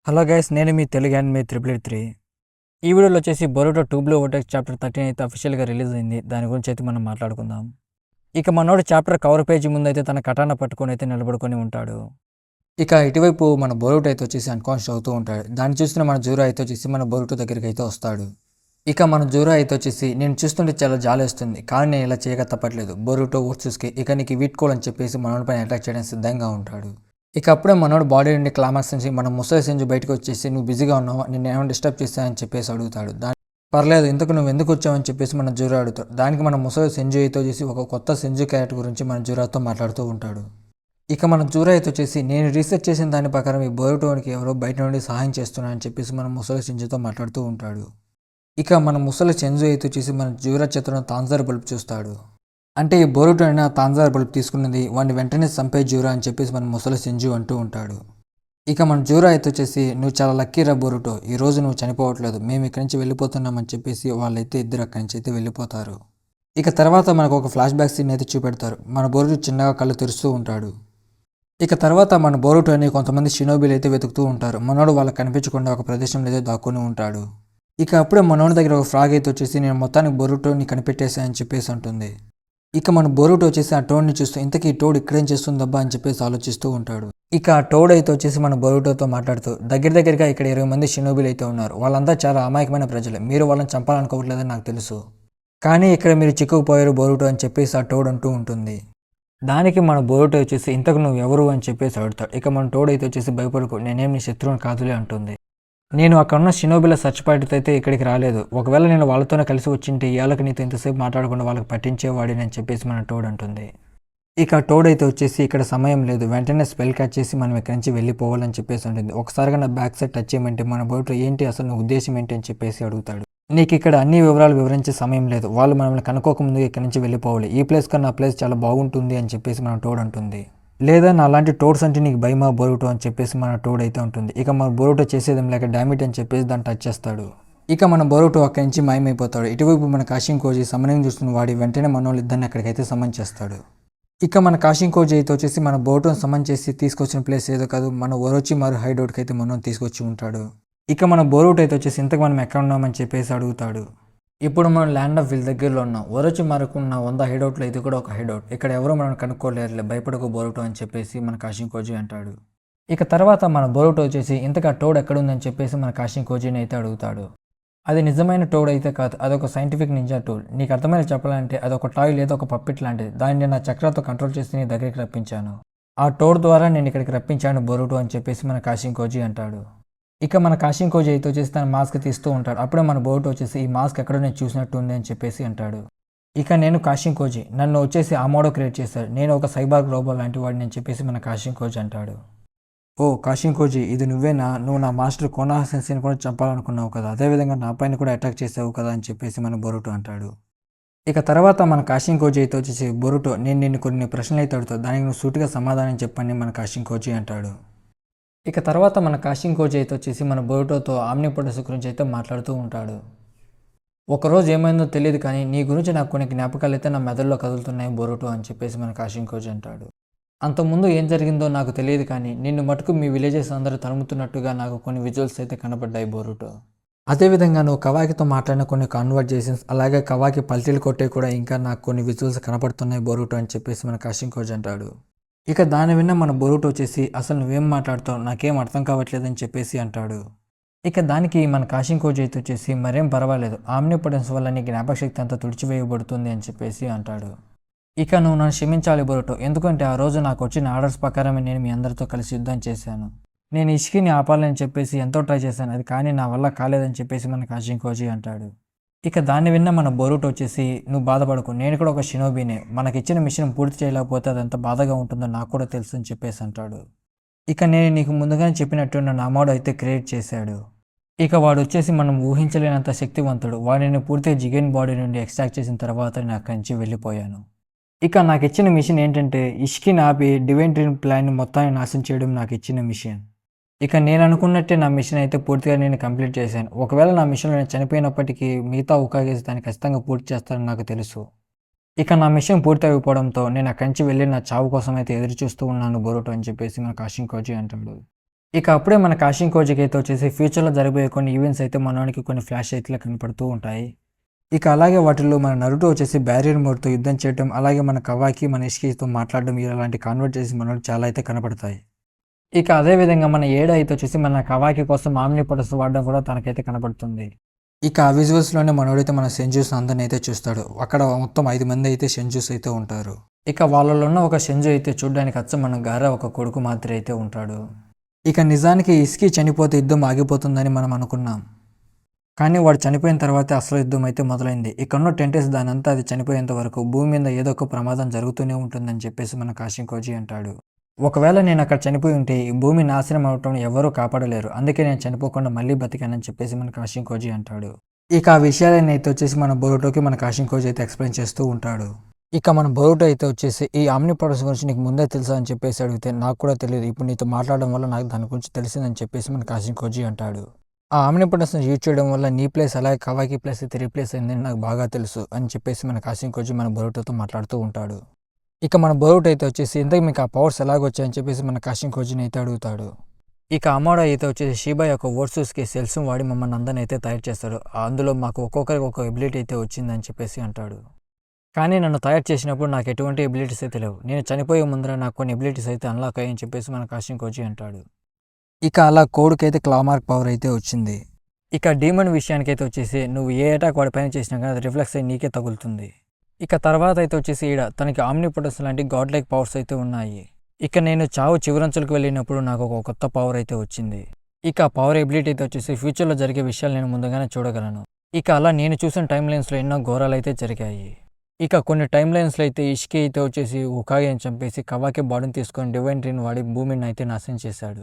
Hello guys, నేను మీ Telugu and మీ 333. ఈ వీడియోలో వచ్చేసి బొరుటో 2 బ్లూ వర్టెక్స్ చాప్టర్ 13 అయితే అఫీషియల్గా రిలీజ్ అయింది. దాని గురించి అయితే మనం మాట్లాడుకుందాం. ఇక మనోడు చాప్టర్ కవర్ పేజీ ముందు అయితే తన కటానా పట్టుకొని అయితే నిలబడుకొని ఉంటాడు. ఇక ఇటువైపు మన బొరుటో అయితే వచ్చేసి అన్కాన్షియస్ అవుతూ ఉంటాడు. దాన్ని చూస్తున్న మన జూరో అయితే వచ్చేసి మన బొరుటో దగ్గరికి అయితే వస్తాడు. ఇక మన జూరో అయితే వచ్చేసి నేను చూస్తుంటే చాలా జాలేస్తుంది, కానీ నేను ఇలా చేయక తప్పట్లేదు. బొరుటో వర్సెస్కి ఇక నీకు వీట్కోవాలని చెప్పేసి మనోడి పైన అటాక్ చేయడానికి సిద్ధంగా ఉంటాడు. ఇక అప్పుడే మనోడు బాడీ నుండి క్లైమాక్స్ నుంచి మన ముసలి సెంజు బయటకు వచ్చేసి నువ్వు బిజీగా ఉన్నావు, నేను ఏమైనా డిస్టర్బ్ చేస్తానని చెప్పేసి అడుగుతాడు. పర్లేదు, ఇంతకు నువ్వు ఎందుకు వచ్చావని చెప్పేసి మన జూరో అడుగుతాడు. దానికి మన ముసలి సెంజు అయితే వచ్చేసి ఒక కొత్త సెంజు క్యారెక్టర్ గురించి మన జూరాతో మాట్లాడుతూ ఉంటాడు. ఇక మన జూరో అయితే వచ్చేసి నేను రీసెర్చ్ చేసిన దాని ప్రకారం ఈ బొరుటోనికి ఎవరో బయట నుండి సహాయం చేస్తున్నారని చెప్పేసి మన ముసలి సెంజుతో మాట్లాడుతూ ఉంటాడు. ఇక మన ముసలి సెంజు అయితే వచ్చేసి మన జూరా చేతులను తాన్జార్ బల్బ్ చూస్తాడు. అంటే ఈ బొరుటో అయినా తాన్జార్ బల్బ్ తీసుకున్నది వాడిని వెంటనే చంపే జూరా అని చెప్పేసి మన ముసలి సెంజు అంటూ ఉంటాడు. ఇక మన జూరా అయితే వచ్చేసి నువ్వు చాలా లక్కీ రా బొరుటో, ఈ రోజు నువ్వు చనిపోవట్లేదు, మేము ఇక్కడి నుంచి వెళ్ళిపోతున్నామని చెప్పేసి వాళ్ళైతే ఇద్దరు అక్కడి నుంచి అయితే వెళ్ళిపోతారు. ఇక తర్వాత మనకు ఒక ఫ్లాష్ బ్యాక్ సీన్ అయితే చూపెడతారు. మన బొరుటో చిన్నగా కళ్ళు తెరుస్తూ ఉంటాడు. ఇక తర్వాత మన బొరుటోని కొంతమంది షినోబీలు అయితే వెతుకుతూ ఉంటారు. మనోడు వాళ్ళకి కనిపించకుండా ఒక ప్రదేశంలో అయితే దాక్కుని ఉంటాడు. ఇక అప్పుడే మనోడి దగ్గర ఒక ఫ్రాగ్ అయితే వచ్చేసి నేను మొత్తానికి బొరుటోని కనిపెట్టేశానని చెప్పేసి అంటుంది. ఇక మన బొరుటో వచ్చేసి ఆ టోడ్ని చూస్తూ ఇంతకీ ఈ టోడ్ ఇక్కడేం చేస్తుందబ్బా అని చెప్పేసి ఆలోచిస్తూ ఉంటాడు. ఇక ఆ టోడ్ అయితే వచ్చేసి మన బొరుటోతో మాట్లాడుతూ దగ్గరగా ఇక్కడ 20 మంది షినోబీలు అయితే ఉన్నారు, వాళ్ళంతా చాలా అమాయకమైన ప్రజలే, మీరు వాళ్ళని చంపాలనుకోవట్లేదని నాకు తెలుసు, కానీ ఇక్కడ మీరు చిక్కుకుపోయారు బొరుటో అని చెప్పేసి ఆ టోడ్ అంటూ ఉంటుంది. దానికి మన బొరుటో వచ్చేసి ఇంతకు నువ్వు ఎవరు అని చెప్పేసి అడుగుతాడు. ఇక మన టోడ్ అయితే వచ్చేసి భయపడుకో, నేనేం నీ శత్రువుని కాదులే అంటుంది. నేను అక్కడ ఉన్న షినోబిల సర్చ్ పార్టీతో అయితే ఇక్కడికి రాలేదు, ఒకవేళ నేను వాళ్ళతోనే కలిసి వచ్చింటే ఇవాళకి నీతో ఇంతసేపు మాట్లాడకుండా వాళ్ళకి పట్టించేవాడిని అని చెప్పేసి మన టోడ్ అంటుంది. ఇక టోడ్ అయితే వచ్చేసి ఇక్కడ సమయం లేదు, వెంటనే స్పెల్ క్యాచ్ చేసి మనం ఇక్కడి నుంచి వెళ్ళిపోవాలని చెప్పేసి ఉంటుంది. ఒకసారిగా నా బ్యాక్ సైడ్ టచ్ చేయమంటే మన బొరుటో ఏంటి అసలు నా ఉద్దేశం ఏంటి అని చెప్పేసి అడుగుతాడు. నీకు ఇక్కడ అన్ని వివరాలు వివరించే సమయం లేదు, వాళ్ళు మనల్ని కనుక్కోకముందు ఇక్కడి నుంచి వెళ్ళిపోవాలి, ఈ ప్లేస్ కన్నా ఆ ప్లేస్ చాలా బాగుంటుంది అని చెప్పేసి మన టోడ్ అంటుంది. లేదా నా అలాంటి టోడ్స్ అంటే నీకు భయమా బొరుటో అని చెప్పేసి మన టోడ్ అయితే ఉంటుంది. ఇక మన బొరుటో చేసేదేం లేక డామిట్ అని చెప్పేసి దాన్ని టచ్ చేస్తాడు. ఇక మన బొరుటో అక్కడి నుంచి మాయమైపోతాడు. ఇటువైపు మన కాషింకోజీ సమన్వయం చూస్తున్న వాడి వెంటనే మన వాళ్ళు ఇద్దరిని అక్కడికైతే సమన్ చేస్తాడు. ఇక మన కాషింకోజీ అయితే వచ్చేసి మన బొరుటోని సమన్ చేసి తీసుకొచ్చిన ప్లేస్ ఏదో కాదు, మన ఒరోచిమారు హైడౌట్కి అయితే మనం తీసుకొచ్చి ఉంటాడు. ఇక మన బొరుటో అయితే వచ్చేసి ఇంతకు మనం ఎక్కడ ఉన్నామని చెప్పేసి అడుగుతాడు. ఇప్పుడు మనం ల్యాండ్ ఆఫ్ విల్ దగ్గరలో ఉన్నాం, ఒరోచిమారుకు ఉన్న 100 హైడౌట్లో ఇది కూడా ఒక హైడౌట్, ఇక్కడ ఎవరు మనం కనుక్కోలేరులే, భయపడకు బొరుటో అని చెప్పేసి మన కాషింకోజీ అంటాడు. ఇక తర్వాత మన బొరుటో వచ్చేసి ఇంతగా టోడ్ ఎక్కడుందని చెప్పేసి మన కాషింకోజీని అయితే అడుగుతాడు. అది నిజమైన టోడ్ అయితే కాదు, అదొక సైంటిఫిక్ నింజా టూల్, నీకు అర్థమైన చెప్పాలంటే అదొక టాయ్ లేదా ఒక పప్పిట్ లాంటిది, దాన్ని నేను నా చక్రాతో కంట్రోల్ చేసి నీ దగ్గరికి రప్పించాను, ఆ టోడ్ ద్వారా నేను ఇక్కడికి రప్పించాను బొరుటో అని చెప్పేసి మన కాషింకోజీ అంటాడు. ఇక మన కాషింకోజీ అయితే వచ్చేసి తన మాస్క్ తీస్తూ ఉంటాడు. అప్పుడే మన బొరుటో వచ్చేసి ఈ మాస్క్ ఎక్కడో నేను చూసినట్టు ఉంది అని చెప్పేసి అంటాడు. ఇక నేను కాషింకోజీ, నన్ను వచ్చేసి ఆ మోడో క్రియేట్ చేశాడు, నేను ఒక సైబార్ రోబో లాంటి వాడిని అని చెప్పేసి మన కాషింకోజీ అంటాడు. ఓ కాషింకోజీ, ఇది నువ్వేనా, నువ్వు నా మాస్టర్ కోనోహా సెన్సైని కూడా చంపాలనుకున్నావు కదా, అదేవిధంగా నా పైన కూడా అటాక్ చేసావు కదా అని చెప్పేసి మన బొరుటో అంటాడు. ఇక తర్వాత మన కాషింకోజీ అయితే వచ్చేసి బొరుటో, నేను నిన్ను కొన్ని ప్రశ్నలు అయితే అడుగుతావు, దానికి నువ్వు సూటిగా సమాధానం చెప్పని మన కాషింకోజీ అంటాడు. ఇక తర్వాత మన కాషింకోజీ అయితే వచ్చేసి మన బొరుటోతో ఆమ్నిపోటెన్స్ గురించి అయితే మాట్లాడుతూ ఉంటాడు. ఒకరోజు ఏమైందో తెలియదు కానీ నీ గురించి నాకు కొన్ని జ్ఞాపకాలు అయితే నా మెదడులో కదులుతున్నాయి బొరుటో అని చెప్పేసి మన కాషింకోజీ అంటాడు. అంతకుముందు ఏం జరిగిందో నాకు తెలియదు కానీ నిన్ను మటుకు మీ విలేజెస్ అందరూ తరుముతున్నట్టుగా నాకు కొన్ని విజువల్స్ అయితే కనబడ్డాయి బొరుటో. అదేవిధంగా నువ్వు కవాకితో మాట్లాడిన కొన్ని కాన్వర్జేషన్స్, అలాగే కవాకి పల్టీలు కొట్టే కూడా ఇంకా నాకు కొన్ని విజువల్స్ కనపడుతున్నాయి బొరుటో అని చెప్పేసి మన కాషింకోజీ అంటాడు. ఇక దాని విన్న మన బొరుటో వచ్చేసి అసలు నువ్వేం మాట్లాడుతావు, నాకేం అర్థం కావట్లేదని చెప్పేసి అంటాడు. ఇక దానికి మన కాషింకోజీ అయితే వచ్చేసి మరేం పర్వాలేదు, ఆమ్నిపోటెన్స్ వల్ల నీ జ్ఞాపకశక్తి అంతా తుడిచివేయబడుతుంది అని చెప్పేసి అంటాడు. ఇక నువ్వు నన్ను క్షమించాలి బొరుటో, ఎందుకంటే ఆ రోజు నాకు వచ్చిన ఆర్డర్స్ ప్రకారమే నేను మీ అందరితో కలిసి యుద్ధం చేశాను, నేను ఇష్కిని ఆపాలని చెప్పేసి ఎంతో ట్రై చేశాను, అది కానీ నా వల్ల కాలేదని చెప్పేసి మన కాషింకోజీ అంటాడు. ఇక దాన్ని విన్న మన బొరుటో వచ్చేసి నువ్వు బాధపడకు, నేను కూడా ఒక షినోబీనే, మనకిచ్చిన మిషన్ పూర్తి చేయలేకపోతే అది ఎంత బాధగా ఉంటుందో నాకు కూడా తెలుసు అని చెప్పేసి అంటాడు. ఇక నేను నీకు ముందుగానే చెప్పినట్టు నన్ను అమోడో అయితే క్రియేట్ చేశాడు, ఇక వాడు వచ్చేసి మనం ఊహించలేనంత శక్తివంతుడు, వాడిని పూర్తిగా జిగేన్ బాడీ నుండి ఎక్స్ట్రాక్ట్ చేసిన తర్వాత నేను అక్కడి నుంచి వెళ్ళిపోయాను. ఇక నాకు ఇచ్చిన మిషన్ ఏంటంటే ఇష్కిని ఆపి డివైన్ డ్రీమ్ ప్లాన్ మొత్తాన్ని నాశనం చేయడం నాకు ఇచ్చిన మిషన్. ఇక నేను అనుకున్నట్టే నా మిషన్ అయితే పూర్తిగా నేను కంప్లీట్ చేశాను, ఒకవేళ నా మిషన్లో నేను చనిపోయినప్పటికీ మిగతా ఉకాగేసి దాన్ని ఖచ్చితంగా పూర్తి చేస్తానని నాకు తెలుసు. ఇక నా మిషన్ పూర్తి అయిపోవడంతో నేను అక్కడి నుంచి వెళ్ళి నా చావు కోసం అయితే ఎదురు చూస్తూ ఉన్నాను బొరుటో అని చెప్పేసి మన కాషింకోజీ అంటాడు. ఇక అప్పుడే మన కాషిన్ కోజికి అయితే వచ్చేసి ఫ్యూచర్లో జరగబోయే కొన్ని ఈవెంట్స్ అయితే మనకి కొన్ని ఫ్లాష్ అయితే కనపడుతూ ఉంటాయి. ఇక అలాగే వాటిల్లో మన నరుటో వచ్చేసి బ్యారియర్ మోడ్తో యుద్ధం చేయడం, అలాగే మన కవాకి మన ఇషికితో మాట్లాడడం ఇలాంటి కాన్వర్జేషన్స్ మనకు చాలా అయితే కనపడతాయి. ఇక అదే విధంగా మన ఏడో అయితే వచ్చేసి మన కవాకి కోసం ఆమ్ని పొటస్ వాడడం కూడా తనకైతే కనపడుతుంది. ఇక ఆ విజువల్స్లోనే మనోడైతే మన సెంజూస్ అందరిని అయితే చూస్తాడు. అక్కడ మొత్తం 5 మంది అయితే సెంజూస్ అయితే ఉంటారు. ఇక వాళ్ళలో ఉన్న ఒక సెంజు అయితే చూడడానికి అచ్చం మన గారా ఒక కొడుకు మాత్రమే అయితే ఉంటాడు. ఇక నిజానికి ఇస్కి చనిపోతే యుద్ధం ఆగిపోతుందని మనం అనుకున్నాం. కానీ వాడు చనిపోయిన తర్వాత అసలు యుద్ధం అయితే మొదలైంది. ఇక్కడున్న టెంటెస్ దానంతా అది చనిపోయేంత వరకు భూమి మీద ఏదో ఒక ప్రమాదం జరుగుతూనే ఉంటుందని చెప్పేసి మన కాషిన్ కోజి అంటాడు. ఒకవేళ నేను అక్కడ చనిపోయి ఉంటే ఈ భూమి నాశనం అవటం ఎవరూ కాపాడలేరు, అందుకే నేను చనిపోకుండా మళ్ళీ బతికానని చెప్పేసి మన కాషిన్ కోజి అంటాడు. ఇక ఆ విషయాలన్నీ అయితే వచ్చేసి మన బోరుటోకి మన కాషిన్ కోజి అయితే ఎక్స్ప్లెయిన్ చేస్తూ ఉంటాడు. ఇక మన బోరుటో అయితే వచ్చేసి ఈ ఆమ్ని ప్రొడక్ట్స్ గురించి నీకు ముందే తెలుసా అని చెప్పేసి అడిగితే నాకు కూడా తెలియదు, ఇప్పుడు నీతో మాట్లాడడం వల్ల నాకు దాని గురించి తెలిసిందని చెప్పేసి మన కాషిన్ కోజి అంటాడు. ఆ ఆమ్ని ప్రొడక్ట్స్ని యూజ్ చేయడం వల్ల నీ ప్లేస్ అలాగే కవాకి ప్లేస్ అయితే రీప్లేస్ అయిందని నాకు బాగా తెలుసు అని చెప్పేసి మన కాషిన్ కోజి మన బోరుటోతో మాట్లాడుతూ ఉంటాడు. ఇక మన బోరుటో అయితే వచ్చేసి ఇంతకు మీకు ఆ పవర్స్ ఎలాగొచ్చాయని చెప్పేసి మన కాషిన్ కోజిని అయితే అడుగుతాడు. ఇక అమోడా అయితే వచ్చేసి షీబా యొక్క వర్సెస్కి సెల్స్ వాడి మమ్మల్ని అందరిని అయితే తయారు చేస్తాడు. అందులో మాకు ఒక్కొక్కరికి ఒక ఎబిలిటీ అయితే వచ్చిందని చెప్పేసి అంటాడు. కానీ నన్ను తయారు చేసినప్పుడు నాకు ఎటువంటి ఎబిలిటీస్ అయితే లేవు, నేను చనిపోయే ముందర నాకు కొన్ని ఎబిలిటీస్ అయితే అన్లాక్ అయ్యని చెప్పేసి మన కాషిన్ కోజి అంటాడు. ఇక అలా కోడ్కైతే క్లామార్క్ పవర్ అయితే వచ్చింది. ఇక డీమన్ విషయానికైతే వచ్చేసి నువ్వు ఏ అటాక్ వాడి పైన చేసినా కానీ అది రిఫ్లెక్స్ అయ్యి నీకే తగులుతుంది. ఇక తర్వాత అయితే వచ్చేసి ఈడ తనకి ఆమ్నిపోటెన్స్ లాంటి గాడ్ లైక్ పవర్స్ అయితే ఉన్నాయి. ఇక నేను చావు చివరంచులకు వెళ్ళినప్పుడు నాకు ఒక కొత్త పవర్ అయితే వచ్చింది. ఇక ఆ పవర్ ఎబిలిటీ అయితే వచ్చేసి ఫ్యూచర్లో జరిగే విషయాలు నేను ముందుగానే చూడగలను. ఇక అలా నేను చూసిన టైం లైన్స్లో ఎన్నో ఘోరాలు అయితే జరిగాయి. ఇక కొన్ని టైం లైన్స్లో అయితే ఇష్కి అయితే వచ్చేసి ఉకాగిని చంపేసి కవాకి బాడీని తీసుకొని డివైన్ ట్రీని వాడి భూమిని అయితే నాశనం చేశాడు.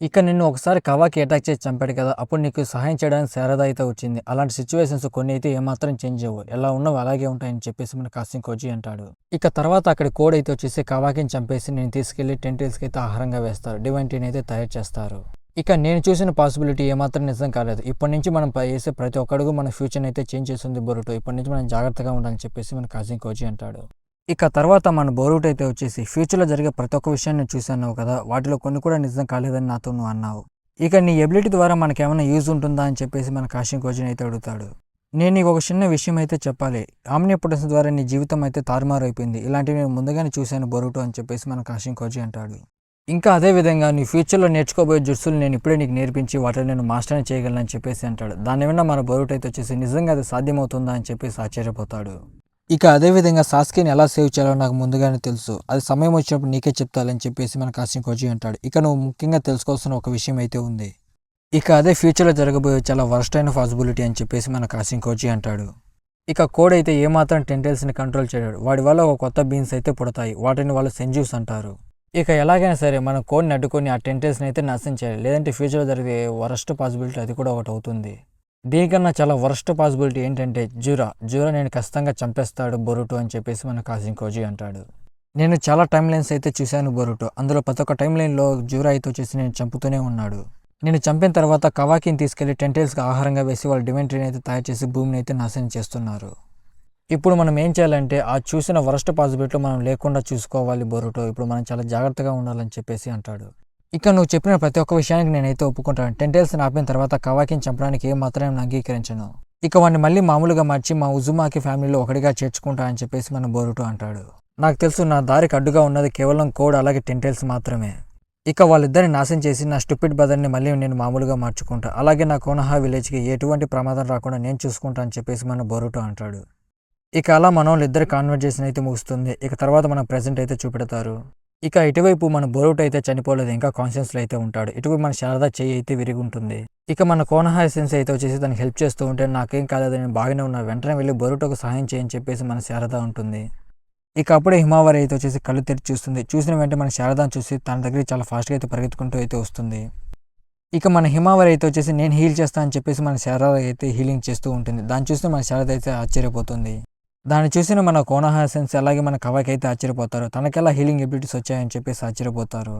ఇక నిన్ను ఒకసారి కవాకి అటాక్ చేసి చంపాడు కదా, అప్పుడు నీకు సహాయం చేయడానికి శారద అయితే వచ్చింది. అలాంటి సిచ్యువేషన్స్ కొన్ని అయితే ఏమాత్రం చేంజ్ అవ్వవు, ఎలా ఉన్నవి అలాగే ఉంటాయని చెప్పేసి మన కాషిన్ కోజి అంటాడు. ఇక తర్వాత అక్కడ కోడ్ అయితే వచ్చేసి కవాకిని చంపేసి నేను తీసుకెళ్లి టెంటిల్స్కి అయితే ఆహారంగా వేస్తారు, డివైన్ టీని అయితే తయారు చేస్తారు. ఇక నేను చూసిన పాసిబిలిటీ ఏమాత్రం నిజం కాలేదు. ఇప్పటి నుంచి మనం వేసే ప్రతి ఒక్కడుగు మన ఫ్యూచర్ అయితే చేంజ్ చేస్తుంది బోరుటో, ఇప్పటి నుంచి మనం జాగ్రత్తగా ఉండాలని చెప్పేసి మన కాషిన్ కోజి అంటాడు. ఇక తర్వాత మన బోరుటో అయితే వచ్చేసి ఫ్యూచర్లో జరిగే ప్రతి ఒక్క విషయాన్ని చూసాన్నావు కదా, వాటిలో కొన్ని కూడా నిజం కాలేదని నాతో నువ్వు అన్నావు. ఇక నీ ఎబిలిటీ ద్వారా మనకేమైనా యూజ్ ఉంటుందా అని చెప్పేసి మన కాషిన్ కోజిని అయితే అడుగుతాడు. నేను నీకు ఒక చిన్న విషయం అయితే చెప్పాలి, ఆమ్నిపోటెన్స్ ద్వారా నీ జీవితం అయితే తారుమారు అయిపోయింది, ఇలాంటివి నేను ముందుగానే చూశాను బోరుటో అని చెప్పేసి మన కాషిన్ కోజి అంటాడు. ఇంకా అదే విధంగా నీ ఫ్యూచర్లో నేర్చుకోబోయే జుట్సులు నేను ఇప్పుడే నీకు నేర్పించి వాటిని నేను మాస్టర్ని చేయగలను అని చెప్పేసి అంటాడు. దాన్ని విన్న మన బోరుటో అయితే వచ్చేసి నిజంగా అది సాధ్యమవుతుందా అని చెప్పేసి ఆశ్చర్యపోతాడు. ఇక అదేవిధంగా సాస్కిని ఎలా సేవ్ చేయాలో నాకు ముందుగానే తెలుసు, అది సమయం వచ్చినప్పుడు నీకే చెప్తాలని చెప్పేసి మన కాషిన్ కోజి అంటాడు. ఇక నువ్వు ముఖ్యంగా తెలుసుకోవాల్సిన ఒక విషయం అయితే ఉంది, ఇక అదే ఫ్యూచర్లో జరగబోయే చాలా వర్స్ట్ అయిన పాసిబిలిటీ అని చెప్పేసి మన కాషిన్ కోజి అంటాడు. ఇక కోడ్ అయితే ఏమాత్రం టెంటెల్స్ని కంట్రోల్ చేయడు, వాడి వల్ల ఒక కొత్త బీన్స్ అయితే పుడతాయి, వాటిని వాళ్ళు సెంజూస్ అంటారు. ఇక ఎలాగైనా సరే మనం కోడ్ని అడ్డుకొని ఆ టెంటెల్స్ని అయితే నాశనం చేయాలి, లేదంటే ఫ్యూచర్లో జరిగే వరస్ట్ పాసిబిలిటీ అది కూడా ఒకటి అవుతుంది. దీనికన్నా చాలా వరస్ట్ పాసిబిలిటీ ఏంటంటే జూరా నేను ఖచ్చితంగా చంపేస్తాడు బోరుటో అని చెప్పేసి మన కాషిన్ కోజి అంటాడు. నేను చాలా టైం లైన్స్ అయితే చూశాను బోరుటో, అందులో ప్రతి ఒక్క టైం లైన్లో జూరా అయితే వచ్చేసి నేను చంపుతూనే ఉన్నాడు. నేను చంపిన తర్వాత కవాకిని తీసుకెళ్లి టెంటెల్స్కి ఆహారంగా వేసి వాళ్ళు డివైన్ ట్రీని అయితే తయారు చేసి భూమిని అయితే నాశనం చేస్తున్నారు. ఇప్పుడు మనం ఏం చేయాలంటే ఆ చూసిన వరస్ట్ పాసిబిలిటీలో మనం లేకుండా చూసుకోవాలి బోరుటో, ఇప్పుడు మనం చాలా జాగ్రత్తగా ఉండాలని చెప్పేసి అంటాడు. ఇక నువ్వు చెప్పిన ప్రతి ఒక్క విషయానికి నేనైతే ఒప్పుకుంటాను, టెంటెల్స్ని ఆపిన తర్వాత కవాకిని చంపడానికి ఏ మాత్రం నేను అంగీకరించను, ఇక వాడిని మళ్ళీ మామూలుగా మార్చి మా ఉజుమాకి ఫ్యామిలీలో ఒకటిగా చేర్చుకుంటా అని చెప్పేసి మన బోరుటో అంటాడు. నాకు తెలుసు నా దారికి అడ్డుగా ఉన్నది కేవలం కోడ్ అలాగే టెంటెల్స్ మాత్రమే. ఇక వాళ్ళిద్దరిని నాశనం చేసి నా స్టూపిడ్ బ్రదర్ని మళ్ళీ నేను మామూలుగా మార్చుకుంటా, అలాగే నా కోనహా విలేజ్కి ఎటువంటి ప్రమాదం రాకుండా నేను చూసుకుంటా అని చెప్పేసి మన బోరుటో అంటాడు. ఇక అలా మన వాళ్ళు ఇద్దరు కాన్వర్జేషన్ అయితే ముగుస్తుంది. ఇక తర్వాత మన ప్రెజెంట్ అయితే చూపెడతారు. ఇక ఇటువైపు మన బోరుటో అయితే చనిపోలేదు, ఇంకా కాన్షియన్స్లో అయితే ఉంటాడు. ఇటువైపు మన శారద చెయ్యి అయితే విరిగి ఉంటుంది. ఇక మన కోనహా సెన్స్ అయితే వచ్చేసి తనకి హెల్ప్ చేస్తూ ఉంటే నాకేం కాలేదు, నేను బాగానే ఉన్నా, వెంటనే వెళ్ళి బోరుటోకు సహాయం చేయని చెప్పేసి మన శారద ఉంటుంది. ఇక అప్పుడే హిమావరి అయితే వచ్చేసి కళ్ళు తెరిచి చూస్తుంది. చూసిన వెంటనే మన శారదాని చూసి తన దగ్గరికి చాలా ఫాస్ట్గా అయితే పరిగెత్తుకుంటూ అయితే వస్తుంది. ఇక మన హిమావరి అయితే వచ్చేసి నేను హీల్ చేస్తా అని చెప్పేసి మన శారద అయితే హీలింగ్ చేస్తూ ఉంటుంది. దాన్ని చూస్తే మన శారద అయితే ఆశ్చర్యపోతుంది. దాన్ని చూసిన మన కోనహా సెన్స్ అలాగే మన కవాకి అయితే ఆశ్చర్యపోతారు, తనకెలా హీలింగ్ ఎబిలిటీస్ వచ్చాయని చెప్పేసి ఆశ్చర్యపోతారు.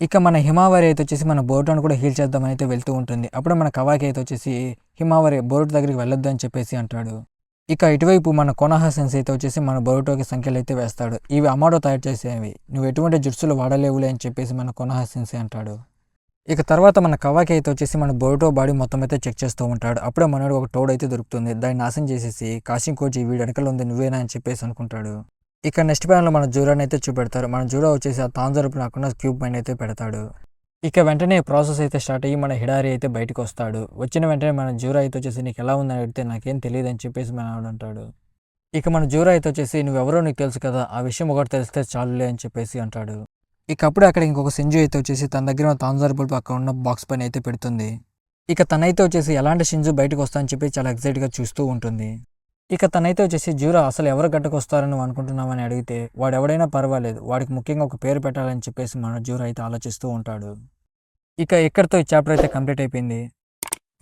ఇక మన హిమావరి అయితే వచ్చేసి మన బోరుటోను కూడా హీల్ చేద్దామని అయితే వెళ్తూ ఉంటుంది. అప్పుడు మన కవాకి అయితే వచ్చేసి హిమావరి బోరుటో దగ్గరికి వెళ్ళొద్దు అని చెప్పేసి అంటాడు. ఇక ఇటువైపు మన కోనహా సెన్స్ అయితే వచ్చేసి మన బోరుటోకి సంఖ్యలు అయితే వేస్తాడు, ఇవి అమాడో తయారు చేసేవి, నువ్వు ఎటువంటి జుట్సులు వాడలేవులే అని చెప్పేసి మన కోనహా సెన్సే అంటాడు. ఇక తర్వాత మన కవాకి అయితే వచ్చేసి మన బొరుటో బాడీ మొత్తం అయితే చెక్ చేస్తూ ఉంటాడు. అప్పుడే మనోడు ఒక టోడ్ అయితే దొరుకుతుంది. దాన్ని నాశనం చేసేసి కాశింగ్ కోచి వీడి వెనకాల ఉంది నువ్వేనా అని చెప్పేసి అనుకుంటాడు. ఇక నెక్స్ట్ ప్యాన్లో మన జూరాని అయితే చూపెడతారు. మన జూరా వచ్చేసి ఆ తాంజరపు నాకున్న క్యూబ్ మైండ్ అయితే పెడతాడు. ఇక వెంటనే ప్రాసెస్ అయితే స్టార్ట్ అయ్యి మన హిడారి అయితే బయటకు వస్తాడు. వచ్చిన వెంటనే మన జూరా అయితే వచ్చేసి నీకు ఎలా ఉందని అడిగితే నాకేం తెలియదు అని చెప్పేసి మనవాడు అంటాడు. ఇక మన జూరా అయితే వచ్చేసి నువ్వెవరో నీకు తెలుసు కదా, ఆ విషయం ఒకటి తెలిస్తే చాలులే అని చెప్పేసి అంటాడు. ఇక అప్పుడే అక్కడ ఇంకొక సెంజు అయితే వచ్చేసి తన దగ్గర ఉన్న తాంజార్ బల్బ్ అక్కడ ఉన్న బాక్స్ పైన అయితే పెడుతుంది. ఇక తనైతే వచ్చేసి ఎలాంటి షింజు బయటకు వస్తా అని చెప్పి చాలా ఎక్సైట్గా చూస్తూ ఉంటుంది. ఇక తనైతే వచ్చేసి జూరా అసలు ఎవరు గడ్డకు వస్తారని నువ్వు అనుకుంటున్నావని అడిగితే వాడు ఎవడైనా పర్వాలేదు, వాడికి ముఖ్యంగా ఒక పేరు పెట్టాలని చెప్పేసి మన జూరా అయితే ఆలోచిస్తూ ఉంటాడు. ఇక ఇక్కడితో ఈ చాప్టర్ అయితే కంప్లీట్ అయిపోయింది.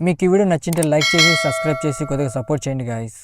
మీకు ఈ వీడియో నచ్చింటే లైక్ చేసి సబ్స్క్రైబ్ చేసి కొద్దిగా సపోర్ట్ చేయండి గాయస్.